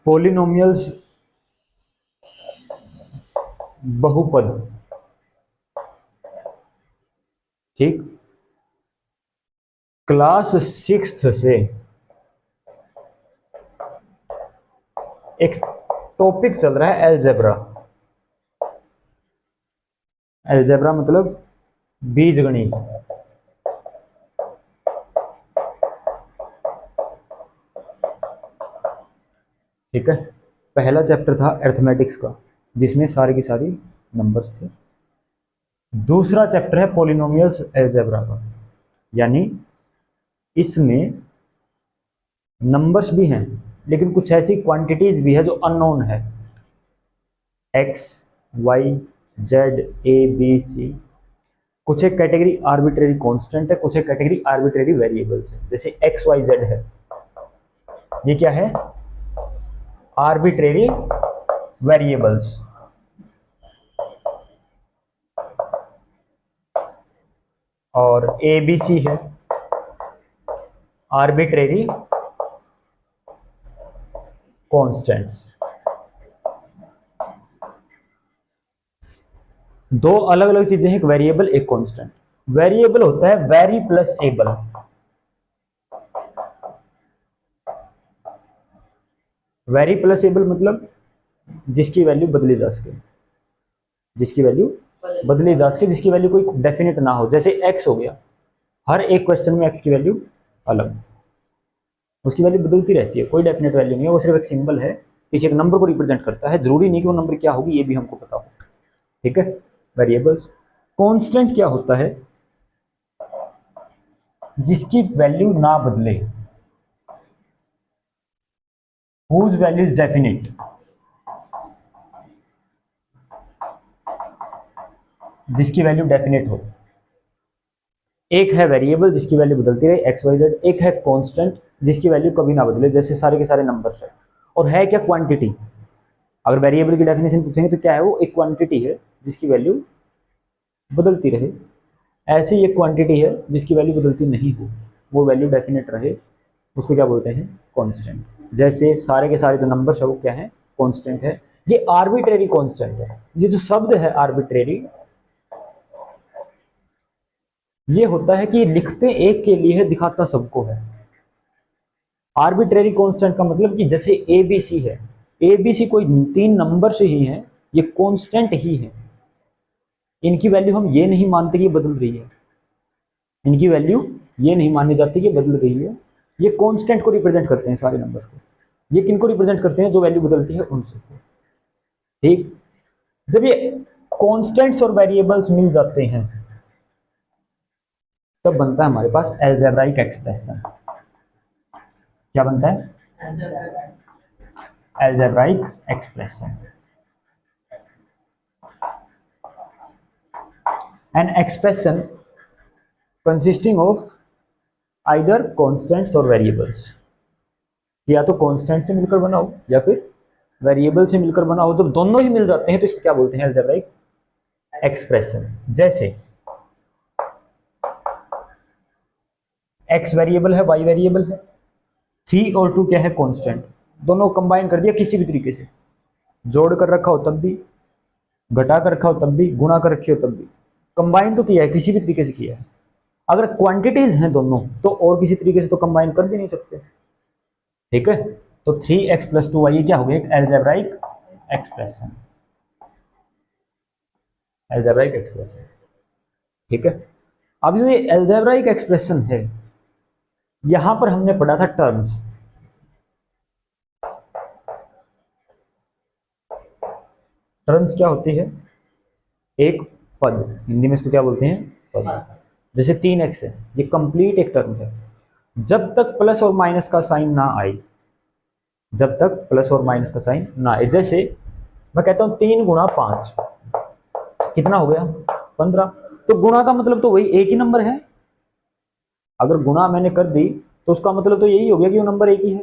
Polynomials बहुपद, ठीक। Class 6th से एक टॉपिक चल रहा है एलजेब्रा। एलजेब्रा मतलब बीजगणित। ठीक है, पहला चैप्टर था अरिथमेटिक्स का जिसमें सारी की सारी नंबर्स थे। दूसरा चैप्टर है पॉलिनोमियल्स एलजेब्रा का, यानी इसमें नंबर्स भी हैं लेकिन कुछ ऐसी क्वांटिटीज भी है जो अननोन है। एक्स, वाई, जेड, ए, बी, सी। कुछ एक कैटेगरी आर्बिट्रेरी कांस्टेंट है, कुछ एक कैटेगरी आर्बिट्रेरी वेरिएबल्स है। जैसे एक्स वाई जेड है, ये क्या है? Arbitrary variables. और ए बी सी है आर्बिट्रेरी कांस्टेंट्स। दो अलग अलग चीजें हैं, एक वेरिएबल एक कांस्टेंट। वेरिएबल होता है very plus able. Very plus able मतलब जिसकी वैल्यू बदली जा सके, जिसकी वैल्यू बदली जा सके, जिसकी वैल्यू कोई डेफिनेट ना हो। जैसे एक्स हो गया, हर एक क्वेश्चन में एक्स की वैल्यू अलग, उसकी वैल्यू बदलती रहती है, कोई डेफिनेट वैल्यू नहीं है, वो सिर्फ एक सिंबल है, किसी एक नंबर को रिप्रेजेंट करता है। जरूरी नहीं कि वो नंबर क्या होगी ये भी हमको पता हो। ठीक है, वेरिएबल्स। कांस्टेंट क्या होता है? जिसकी वैल्यू ना बदले, whose value is definite, जिसकी वैल्यू डेफिनेट हो। एक है वेरिएबल जिसकी वैल्यू बदलती रहे, एक्स वाई जेड। एक है कांस्टेंट जिसकी वैल्यू कभी ना बदले, जैसे सारे के सारे नंबर्स है। और है क्या? क्वांटिटी। अगर वेरिएबल की डेफिनेशन पूछेंगे तो क्या है वो? एक क्वांटिटी है जिसकी वैल्यू बदलती रहे। ऐसी एक क्वांटिटी है जिसकी वैल्यू बदलती नहीं हो, वो वैल्यू डेफिनेट रहे, उसको क्या बोलते हैं? कांस्टेंट। जैसे सारे के सारे जो नंबर्स है वो क्या है? कांस्टेंट है। ये आर्बिट्रेरी कांस्टेंट है। ये जो शब्द है आर्बिट्रेरी, ये होता है कि लिखते एक के लिए है, दिखाता सबको है। आर्बिट्रेरी कांस्टेंट का मतलब कि जैसे ए बी सी है, ए बी सी कोई तीन नंबर से ही है, ये कांस्टेंट ही है। इनकी वैल्यू हम ये नहीं मानते कि ये बदल रही है, इनकी वैल्यू ये नहीं मानी जाती कि बदल रही है। ये कांस्टेंट को रिप्रेजेंट करते हैं सारे नंबर्स को। ये किनको रिप्रेजेंट करते हैं? जो वैल्यू बदलती है उनसे। ठीक, जब ये कांस्टेंट्स और वेरिएबल्स मिल जाते हैं तब बनता है हमारे पास एलजेब्राइक एक्सप्रेशन। क्या बनता है? Algebraic expression. An expression consisting of either constants और वेरिएबल्स। या तो कांस्टेंट से मिलकर बना हो या फिर वेरिएबल से मिलकर बना हो। जब दोनों ही मिल जाते हैं तो इसको क्या बोलते हैं? एलजेब्राइक एक्सप्रेशन। जैसे एक्स वेरिएबल है, वाई वेरिएबल है, 3 और 2 क्या है? कांस्टेंट। दोनों कंबाइन कर दिया किसी भी तरीके से, जोड़ कर रखा हो तब भी, घटा कर रखा हो तब भी, गुणा कर रखी हो तब भी, कंबाइन तो किया है, किसी भी तरीके से किया है। अगर क्वांटिटीज हैं दोनों तो और किसी तरीके से तो कंबाइन कर भी नहीं सकते। ठीक है, तो 3x + 2y क्या हो गया? एक एलजेब्राइक एक्सप्रेशन। एलजेब्राइक एक्सप्रेशन। ठीक है, अब जो ये एलजेब्राइक एक्सप्रेशन है, यहां पर हमने पढ़ा था टर्म्स। टर्म्स क्या होती है? एक पद, हिंदी में इसको क्या बोलते हैं? पद। जैसे 3x है, ये कंप्लीट एक टर्म है। जब तक प्लस और माइनस का साइन ना आए, जब तक प्लस और माइनस का साइन ना आए। जैसे मैं कहता हूं 3 × 5 कितना हो गया? 15। तो गुणा का मतलब तो वही एक ही नंबर है। अगर गुणा मैंने कर दी तो उसका मतलब तो यही हो गया कि वो नंबर एक ही है।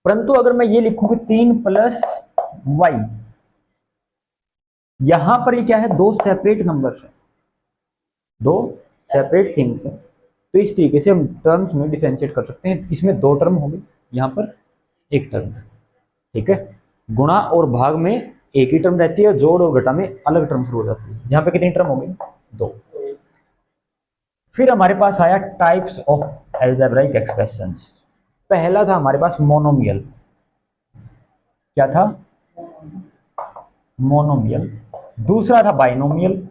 परंतु अगर मैं ये लिखूं कि 3 + y, यहां पर ये क्या है? दो सेपरेट नंबर्स है, दो सेपरेट थिंग्स है। तो इस तरीके से हम टर्म्स में डिफरेंशिएट कर सकते हैं। इसमें दो टर्म होंगे, यहां पर एक टर्म है। ठीक है, गुणा और भाग में एक ही टर्म रहती है, जोड़ और घटा में अलग टर्म शुरू हो जाती है। यहाँ पे कितनी टर्म हो गई? 2। फिर हमारे पास आया टाइप्स ऑफ अलजेब्राइक एक्सप्रेशंस। पहला था हमारे पास मोनोमियल। क्या था? मोनोमियल। दूसरा था बाइनोमियल।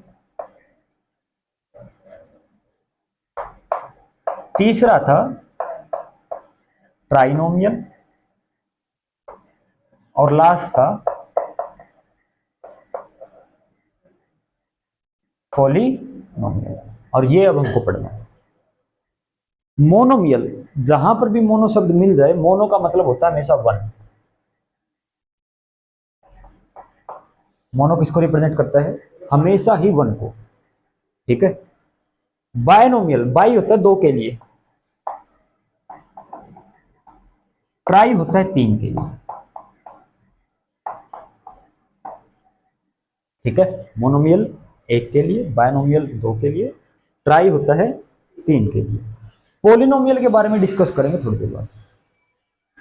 तीसरा था ट्राइनोमियल। और लास्ट था पॉलिनोमियल। और ये अब हमको पढ़ना है। मोनोमियल, जहां पर भी मोनो शब्द मिल जाए, मोनो का मतलब होता है हमेशा 1। मोनो किसको रिप्रेजेंट करता है? हमेशा ही 1 को। ठीक है। बायनोमियल, बाई होता है 2 के लिए, ट्राई होता है 3 के लिए। ठीक है, मोनोमियल 1 के लिए, बायनोमियल 2 के लिए, ट्राई होता है 3 के लिए। पॉलिनोमियल के बारे में डिस्कस करेंगे थोड़ी देर बाद।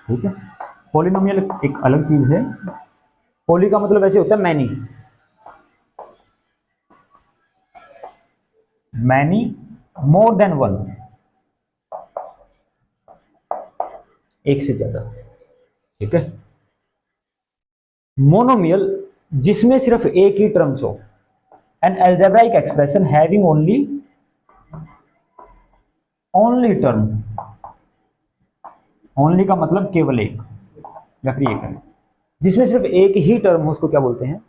ठीक है, पॉलिनोमियल एक अलग चीज है। पॉली का मतलब ऐसे होता है मैनी, मैनी मोर देन 1, एक से ज्यादा। ठीक है। मोनोमियल, जिसमें सिर्फ एक ही टर्म्स हो, an algebraic expression having only term. Only का मतलब केवल एक, या फिर एक है, जिसमें सिर्फ एक ही टर्म हो, उसको क्या बोलते हैं?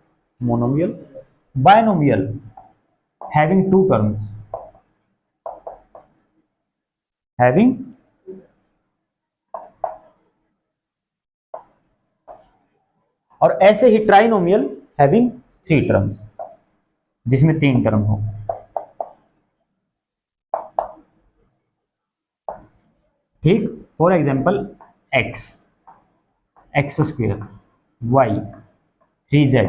Monomial. Binomial, having 2 terms, having और ऐसे ही ट्राइनोमियल, हैविंग 3 टर्म्स, जिसमें 3 टर्म हो। ठीक, for example x square, y, 3z,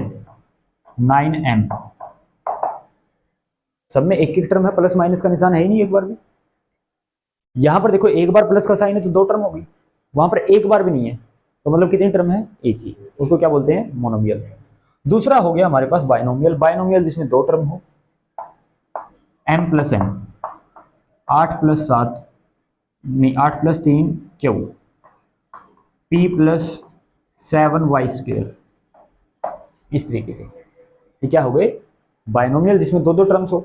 9m, सब में एक टर्म है, प्लस माइनस का निशान है ही नहीं एक बार भी। यहां पर देखो, एक बार प्लस का साइन है तो 2 टर्म हो गई, वहां पर एक बार भी नहीं है, तो मतलब कितनी टर्म है? एक ही। उसको क्या बोलते हैं? मोनोमियल। दूसरा हो गया हमारे पास बाइनोमियल। बाइनोमियल जिसमें 2 टर्म हो, m प्लस n, 8 प्लस 7 नहीं, 8 plus 3 Q, p plus 7 y square, इस तरीके के। ये क्या हो गए? बाइनोमियल जिसमें 2 टर्म्स हो।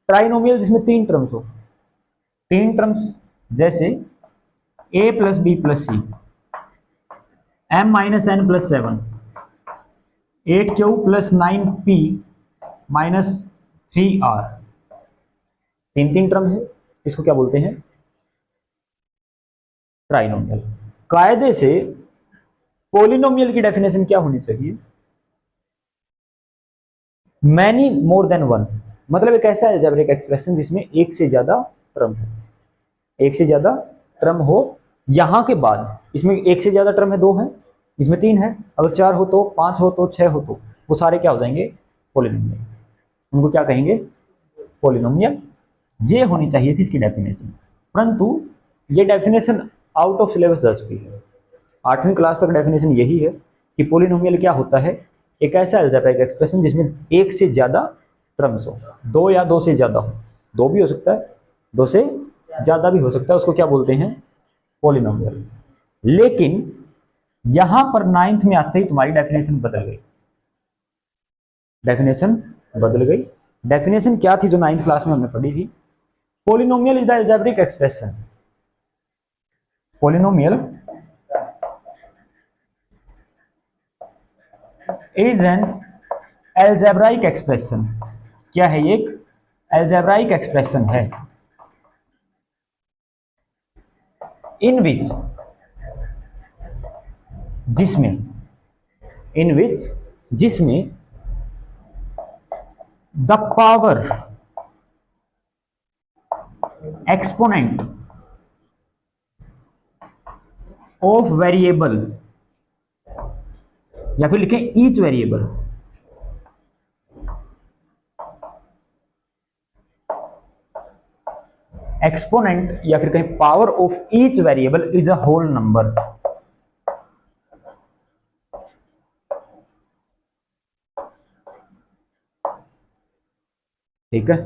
ट्राइनोमियल जिसमें 3 टर्म्स हो। 3 टर्म्स जैसे a plus B plus C, m minus N plus 7, 8q plus 9p minus 3r। 3 term है, इसको क्या बोलते हैं? ट्राइनोमियल। कायदे से पॉलिनोमियल की डेफिनेशन क्या होनी चाहिए? मैनी मोर देन 1, मतलब एक ऐसा अलजेब्रिक एक्सप्रेशन जिसमें एक से ज्यादा टर्म हो, एक से ज्यादा टर्म हो। यहां के बाद इसमें एक से ज्यादा टर्म है, 2 है, इसमें 3 है, अगर 4 हो तो, 5 हो तो, 6 हो तो, वो सारे क्या हो जाएंगे? पॉलिनोमियल। उनको क्या कहेंगे? पॉलिनोमियल। ये होनी चाहिए थी इसकी डेफिनेशन, परंतु ये डेफिनेशन आउट ऑफ सिलेबस जा चुकी है। 8वीं क्लास तक डेफिनेशन यही है कि पॉलिनोमियल क्या होता है? एक ऐसा अलजेब्रिक एक्सप्रेशन जिसमें एक से ज्यादा टर्म्स हो, 2 या 2 से ज्यादा हो, 2 भी हो सकता है, 2 से ज्यादा भी हो सकता है, उसको क्या बोलते हैं? पॉलिनोमियल। लेकिन यहां पर 9th में आते ही तुम्हारी डेफिनेशन बदल गई। डेफिनेशन बदल गई। डेफिनेशन क्या थी जो 9th क्लास में हमने पढ़ी थी? Polynomial is the algebraic expression. Polynomial is an algebraic expression. क्या है? एक अलजेब्राइक एक्सप्रेशन है इन विच, जिसमें, इन विच, जिसमें the power exponent of variable, या फिर लिखें ईच वेरिएबल, एक्सपोनेंट या फिर कहीं power of each variable is a whole number. ठीक है,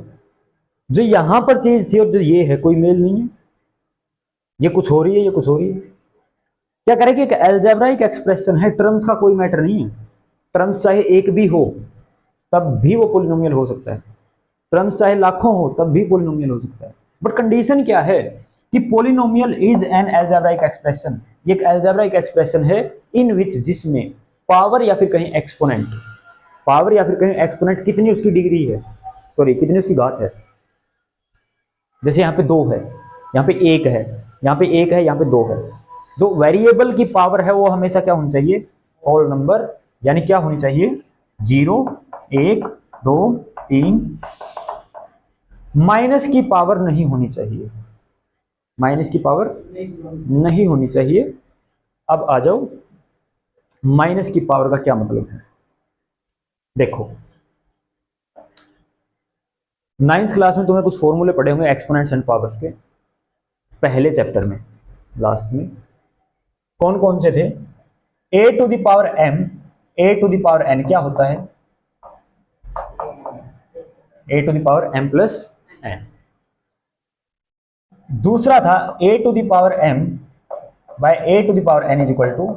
जो यहां पर चीज थी और जो ये है कोई मेल नहीं है, ये कुछ हो रही है, ये कुछ हो रही है। क्या करें कि एक अलजेब्राइक एक्सप्रेशन है, टर्म्स का कोई मैटर नहीं है, टर्म्स चाहे एक भी हो तब भी वो पोलिनोमियल हो सकता है, टर्म्स चाहे लाखों हो तब भी पोलिनोमियल हो सकता है। बट कंडीशन क्या है कि polynomial is an algebraic expression, ये एक अलजेब्राइक एक्सप्रेशन है इन विच, जिसमें पावर या फिर कहीं एक्सपोनेंट, पावर या फिर कहीं एक्सपोनेंट कितनी उसकी डिग्री है, सॉरी कितनी उसकी घात है। जैसे यहाँ पे 2 है, यहाँ पे 1 है, यहाँ पे 1 है, यहाँ पे 2 है। जो वेरिएबल की पावर है वो हमेशा क्या होनी चाहिए, होल नंबर, यानी क्या होनी चाहिए 0 1 2 3, माइनस की पावर नहीं होनी चाहिए, माइनस की पावर नहीं होनी चाहिए। अब आ जाओ माइनस की पावर का क्या मतलब है। देखो 9th क्लास में तुमने कुछ फॉर्मूले पढ़े होंगे एक्सपोनेंट्स एंड पावर्स के, पहले चैप्टर में लास्ट में कौन कौन से थे, a to the power m, a to the power n क्या होता है, a to the power m plus n। दूसरा था a to the power m by a to the power n is equal to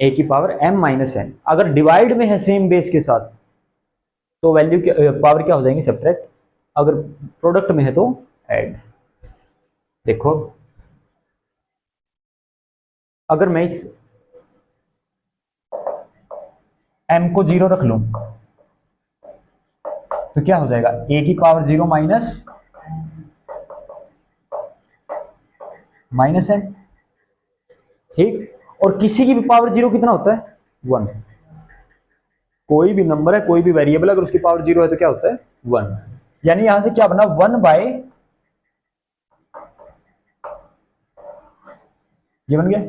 a की power m minus n। अगर divide में है same base के साथ तो वैल्यू पावर क्या हो जाएंगी सब्ट्रैक्ट, अगर प्रोडक्ट में है तो ऐड। देखो अगर मैं इस m को 0 रख लूं तो क्या हो जाएगा a की पावर 0 माइनस n, ठीक। और किसी की भी पावर 0 कितना होता है 1, कोई भी नंबर है कोई भी वेरिएबल अगर उसकी पावर 0 है तो क्या होता है 1, यानी यहां से क्या बना 1 बाय, ये बन गया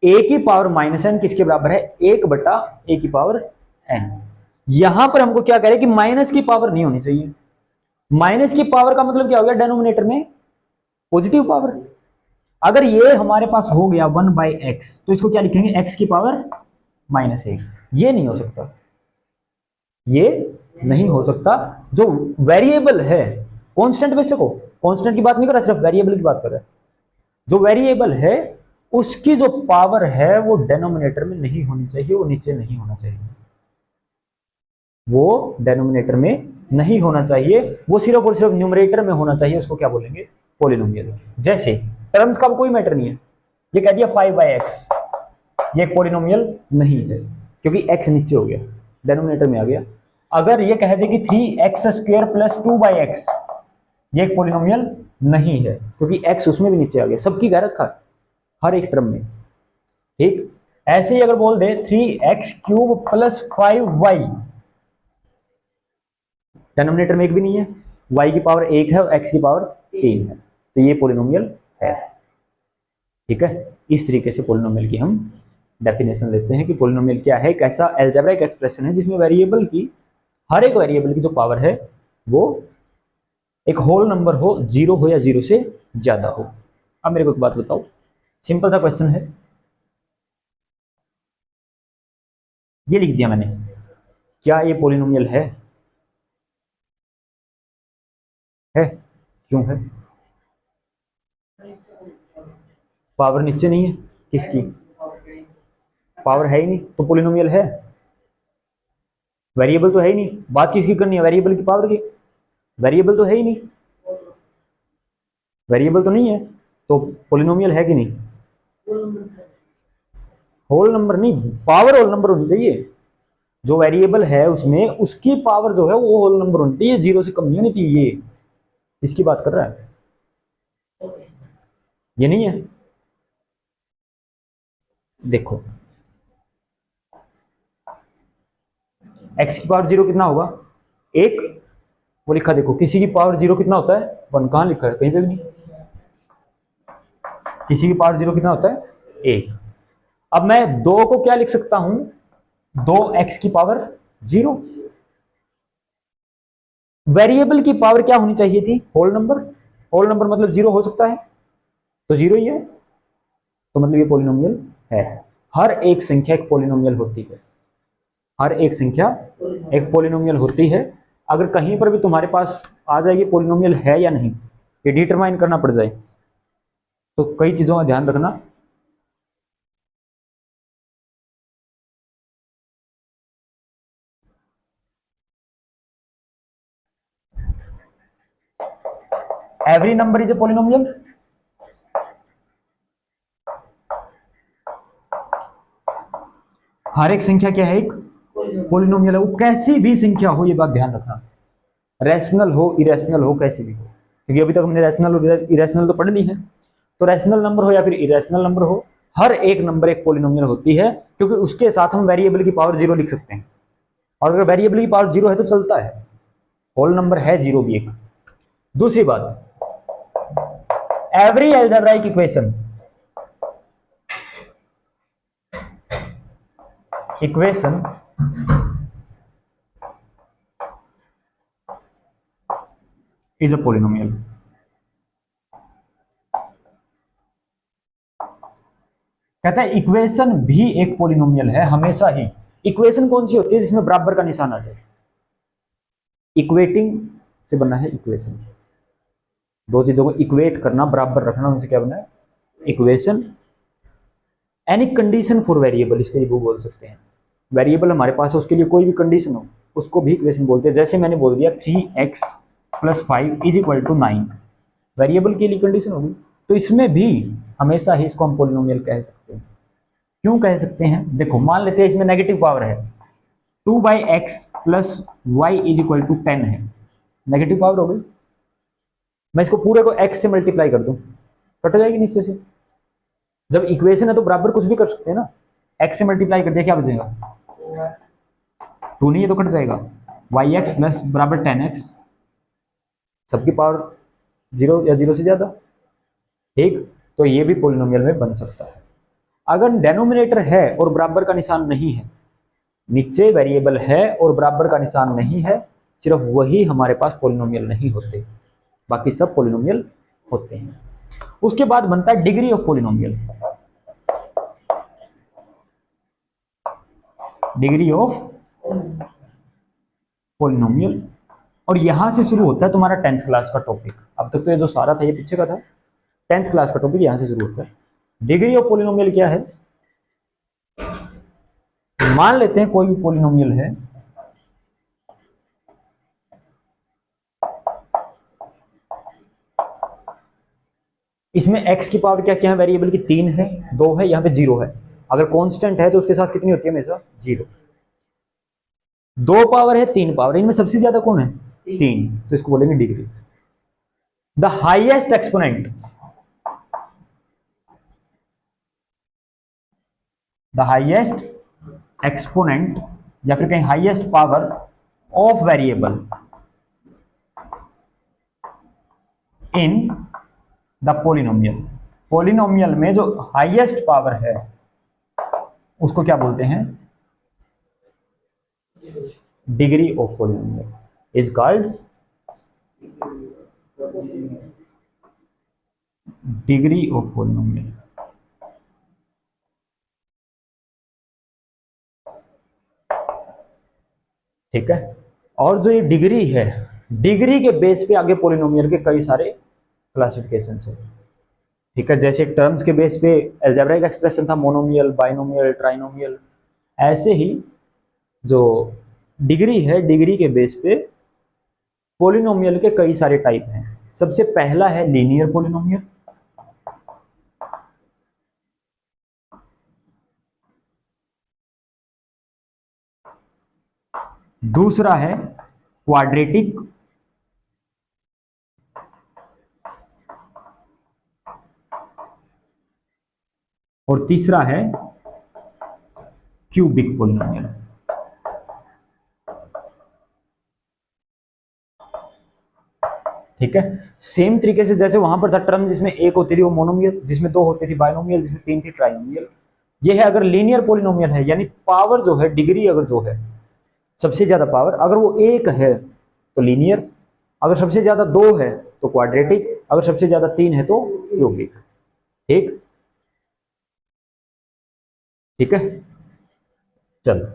a की पावर माइनस n किसके बराबर है 1 बटा a की पावर n। यहां पर हमको क्या कह रहे हैं कि माइनस की पावर नहीं होनी चाहिए, माइनस की पावर का मतलब क्या हो गया डेनोमिनेटर में पॉजिटिव पावर। अगर ये हमारे पास हो गया 1 बाई एक्स तो इसको क्या लिखेंगे x की पावर माइनस 1, ये नहीं हो सकता, ये नहीं हो सकता। जो वेरिएबल है कांस्टेंट वैसे को, कांस्टेंट की बात नहीं कर रहा, सिर्फ वेरिएबल की बात कर रहा है। जो वेरिएबल है उसकी जो पावर है वो डेनोमिनेटर में नहीं होनी चाहिए, वो नीचे नहीं होना चाहिए, वो डेनोमिनेटर में नहीं होना चाहिए, वो सिर्फ और सिर्फ न्यूमरेटर में होना चाहिए। उसको क्या बोलेंगे पॉलिनोमियल। जैसे टर्म्स का कोई मैटर नहीं है, ये कह दिया 5 बाई एक्स, ये एक पॉलिनोमियल नहीं है क्योंकि x नीचे हो गया डेनोमिनेटर में आ गया। अगर ये कह दे कि 3x square plus 2 by x, ये एक पॉलिनोमियल नहीं है क्योंकि x उसमें भी नीचे आ गया, सबकी कह रखा है हर एक टर्म में, ठीक। ऐसे ही अगर बोल दे 3x cube plus 5y, denominator में एक भी नहीं है, y की पावर 1 है और x की पावर 3 है, तो ये पॉलिनोमियल है, ठीक है। इस तरीके से पॉलिनोमियल की हम डेफिनेशन लेते हैं कि पॉलिनोमियल क्या है, एक ऐसा अलजेब्राइक एक्सप्रेशन है जिसमें वेरिएबल की, हर एक वेरिएबल की जो पावर है वो एक होल नंबर हो, 0 हो या 0 से ज्यादा हो। अब मेरे को एक बात बताओ, सिंपल सा क्वेश्चन है, ये लिख दिया मैंने, क्या ये पॉलिनोमियल है क्यों है, पावर नीचे नहीं है, किसकी पावर है ही नहीं तो पॉलिनोमियल है, वेरिएबल तो है ही नहीं, बात किसकी करनी है वेरिएबल की पावर की, वेरिएबल तो है ही नहीं, वेरिएबल तो नहीं है तो पॉलिनोमियल है कि नहीं, होल नंबर नहीं, पावर होल नंबर होनी चाहिए, जो वेरिएबल है उसमें उसकी पावर जो है वो होल नंबर होनी चाहिए, 0 से कम नहीं होनी चाहिए, ये इसकी बात कर रहा है, ये नहीं है। देखो x की पावर 0 कितना होगा 1, वो लिखा देखो, किसी की पावर 0 कितना होता है 1, कहां लिखा है कहीं पे भी नहीं, किसी की पावर 0 कितना होता है 1। अब मैं 2 को क्या लिख सकता हूं 2x की पावर 0, वेरिएबल की पावर क्या होनी चाहिए थी होल नंबर, होल नंबर मतलब 0 हो सकता है तो 0 ही है, तो मतलब ये पॉलिनोमियल है। हर एक संख्या एक पॉलिनोमियल होती है, हर एक संख्या एक पॉलिनोमियल होती है। अगर कहीं पर भी तुम्हारे पास आ जाएगी पॉलिनोमियल है या नहीं, ये डिटरमाइन करना पड़ जाए, तो कई चीजों का ध्यान रखना। Every number is a polynomial, हर एक संख्या क्या है, एक पॉलिनोमियल है। वो कैसी भी संख्या हो, ये बात ध्यान रखना, रैशनल हो इरेशनल हो कैसी भी हो, क्योंकि अभी तक हमने रैशनल और इरेशनल तो पढ़ ली है। तो रैशनल नंबर हो या फिर इरेशनल नंबर हो, हर एक नंबर एक पॉलिनोमियल होती है, क्योंकि उसके साथ हम वेरिएबल की पावर 0 लिख सकते हैं, और अगर वेरिएबल की पावर 0 है तो चलता है, होल नंबर है 0 भी एक। दूसरी बात, every algebraic equation is a polynomial. कहता है इक्वेशन भी एक पॉलिनोमियल है हमेशा ही। इक्वेशन कौन सी होती है, जिसमें बराबर का निशान आ जाए, इक्वेटिंग से बना है इक्वेशन। दो चीजों को इक्वेट करना, बराबर रखना, उनसे क्या बना है, equation. Any condition for variable, इसके लिए वो बोल सकते हैं। वेरिएबल हमारे पास है, उसके लिए कोई भी कंडीशन हो उसको भी इक्वेशन बोलते हैं। जैसे मैंने बोल दिया 3x + 5 = 9, वेरिएबल के लिए कंडीशन होगी, तो इसमें भी हमेशा ही इसको हम पॉलिनोमियल कह सकते हैं। क्यों कह सकते हैं, देखो मान लेते हैं इसमें नेगेटिव पावर है, 2/x + y = 10 है, नेगेटिव पावर हो गई। मैं इसको पूरे को x से मल्टीप्लाई कर दूं, कट जाएगी नीचे से। जब इक्वेशन है तो बराबर कुछ भी कर सकते हैं ना, x से मल्टीप्लाई कर दिया क्या बचेगा, 2 नहीं है तो कट जाएगा, yx + 10x, सबकी पावर 0 या 0 से ज्यादा, ठीक। तो ये भी पॉलिनोमियल में बन सकता है। अगर डेनोमिनेटर है और बराबर का निशान नहीं है, नीचे वेरिएबल है और बराबर का निशान नहीं है, सिर्फ वही हमारे पास पॉलिनोमियल नहीं होते, बाकी सब पॉलिनोमियल होते हैं। उसके बाद बनता है degree of polynomial. Degree of polynomial, और यहां से शुरू होता है तुम्हारा 10th क्लास का टॉपिक। अब तक तो ये जो सारा था ये पीछे का था, 10th क्लास का टॉपिक यहां से शुरू होता है। डिग्री ऑफ पॉलिनोमियल क्या है, मान लेते हैं कोई भी पॉलिनोमियल है, इसमें x की पावर क्या क्या है, वेरिएबल की 3 है, 2 है, यहाँ पे 0 है। अगर कांस्टेंट है तो उसके साथ कितनी होती है, हमेशा 0। 2 पावर है, 3 पावर, इनमें सबसे ज्यादा कौन है, 3, तो इसको बोलेंगे degree. The highest exponent, the highest exponent या फिर कहीं highest power of variable in the polynomial. Polynomial में जो हाईएस्ट पावर है उसको क्या बोलते हैं, degree of polynomial is called degree of polynomial. ठीक है, और जो ये डिग्री है, डिग्री के बेस पे आगे पॉलिनोमियल के कई सारे क्लासिफिकेशन है। ठीक है, जैसे टर्म्स के बेस पे अलजेब्राइक एक्सप्रेशन था, मोनोमियल, बाइनोमियल, ट्राइनोमियल, ऐसे ही जो डिग्री है, डिग्री के बेस पे पॉलिनोमियल के कई सारे टाइप हैं। सबसे पहला है लीनियर पॉलिनोमियल, दूसरा है क्वाड्रेटिक, और तीसरा है क्यूबिक पॉलिनोमियल। ठीक है, सेम तरीके से जैसे वहां पर था टर्म जिसमें एक होती थी वो मोनोमियल, जिसमें 2 होती थी बाइनोमियल, जिसमें 3 थी ट्राइनोमियल। ये है अगर लीनियर पॉलिनोमियल है, यानी पावर जो है, डिग्री अगर जो है सबसे ज्यादा पावर अगर वो 1 है तो लीनियर, अगर सबसे ज्यादा 2 है तो क्वाड्रेटिक, अगर सबसे ज्यादा 3 है तो क्यूबिक। ठीक, ठीक है, चलो।